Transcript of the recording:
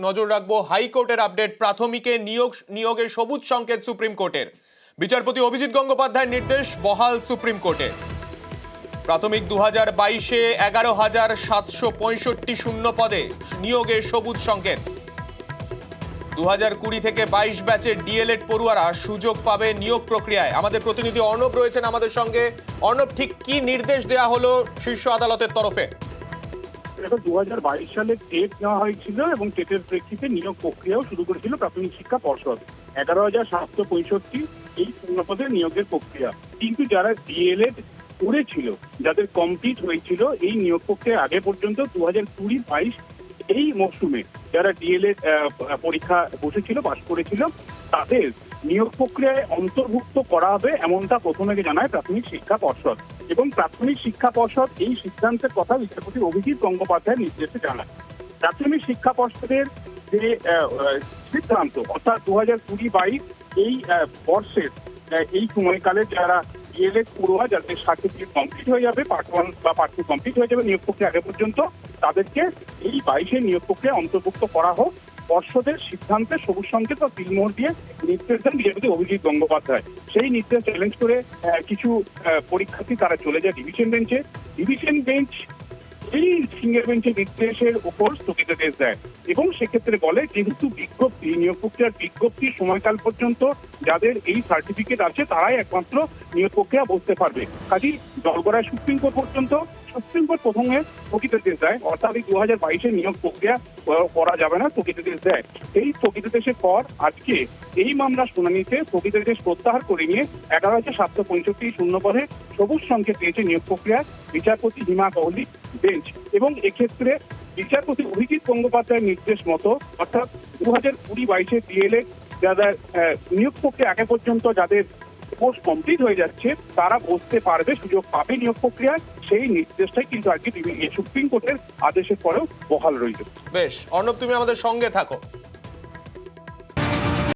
নজর রাখবো হাইকোর্টের আপডেট। প্রাথমিকে নিয়োগের সবুজ সংকেত সুপ্রিম কোর্টের। বিচারপতি অভিজিৎ গঙ্গোপাধ্যায়ের নির্দেশ বহাল সুপ্রিম কোর্টে। প্রাথমিক 2022-এ 11,765 শূন্য পদে নিয়োগের সবুজ সংকেত। 2020 থেকে 22 ব্যাচের ডিএলএড পড়ুয়ারা সুযোগ পাবে নিয়োগ প্রক্রিয়ায়। আমাদের প্রতিনিধি অর্ণব রয়েছেন আমাদের সঙ্গে। অর্ণব, ঠিক কি নির্দেশ দেয়া হলো শীর্ষ আদালতের তরফে? 2022 সালে টেট নেওয়া হয়েছিল এবং টেটের প্রেক্ষিতে নিয়োগ প্রক্রিয়াও শুরু করেছিল প্রাথমিক শিক্ষা পর্ষদ। 11,765 এই পূর্ণপদে নিয়োগের প্রক্রিয়া। কিন্তু যারা ডিএলএড করেছিল, যাদের কমপ্লিট হয়েছিল এই নিয়োগ প্রক্রিয়া আগে পর্যন্ত 2020-22 এই মৌসুমে যারা ডিএলএড পরীক্ষা বসেছিল, পাশ করেছিল, তাদের নিয়োগ প্রক্রিয়ায় অন্তর্ভুক্ত করা হবে এমনটা প্রথমে জানায় প্রাথমিক শিক্ষা পর্ষদ। এবং প্রাথমিক শিক্ষা পর্ষদ এই সিদ্ধান্তের কথা বিচারপতি অভিজিৎ গঙ্গোপাধ্যায়ের নির্দেশে জানায়। প্রাথমিক শিক্ষা পর্ষদের যে সিদ্ধান্ত, অর্থাৎ 2020-22 এই বর্ষের এই সময়কালে যারা ডিএলএড পড়ুয়া, যাদের সার্টিফিকেট কমপ্লিট হয়ে যাবে, পার্ট 1 বা পার্ট 2 কমপ্লিট হয়ে যাবে নিয়োগ প্রক্রিয়া আগে পর্যন্ত, তাদেরকে এই 22-এর নিয়োগ প্রক্রিয়া অন্তর্ভুক্ত করা হোক। পর্ষদের সিদ্ধান্তে সবুজ সংকেত বা তিলমোহর দিয়ে নির্দেশ দেন বিচারপতি অভিজিৎ গঙ্গোপাধ্যায়। সেই নির্দেশ চ্যালেঞ্জ করে কিছু পরীক্ষার্থী তারা চলে যায় ডিভিশন বেঞ্চে। ডিভিশন বেঞ্চ এই সিঙ্গেল বেঞ্চের নির্দেশের উপর স্থগিতাদেশ দেয় এবং সেক্ষেত্রে বলে, যেহেতু বিজ্ঞপ্তি, নিয়োগ প্রক্রিয়ার বিজ্ঞপ্তির সময়কাল পর্যন্ত যাদের এই সার্টিফিকেট আছে তারাই একমাত্র নিয়োগ প্রক্রিয়া বসতে পারবে। কাজেই দলগড়ায় সুপ্রিম কোর্ট পর্যন্ত সুপ্রিম কোর্ট প্রথমে স্থগিতাদেশ দেয়, অর্থাৎ এই 2022-এর নিয়োগ প্রক্রিয়া করা যাবে না, স্থগিতাদেশ দেয়। এই স্থগিতাদেশের পর আজকে এই মামলা শুনানিতে স্থগিতাদেশ প্রত্যাহার করে নিয়ে 11,765 শূন্য পদে সবুজ সংকেত দিয়েছে নিয়োগ প্রক্রিয়া বিচারপতি হিমা কোহলি বেঞ্চ। এবং এক্ষেত্রে বিচারপতি অভিজিৎ গঙ্গোপাধ্যায়ের নির্দেশ মতো, অর্থাৎ 2020-22-এর ডিএলএড যাদের নিয়োগ প্রক্রিয়া আগে পর্যন্ত যাদের কোর্স কমপ্লিট হয়ে যাচ্ছে তারা বসতে পারবে, সুযোগ পাবে নিয়োগ প্রক্রিয়ায়। সেই নির্দেশটাই কিন্তু আজকে সুপ্রিম কোর্টের আদেশের পরেও বহাল রইল। বেশ অর্ণব, তুমি আমাদের সঙ্গে থাকো।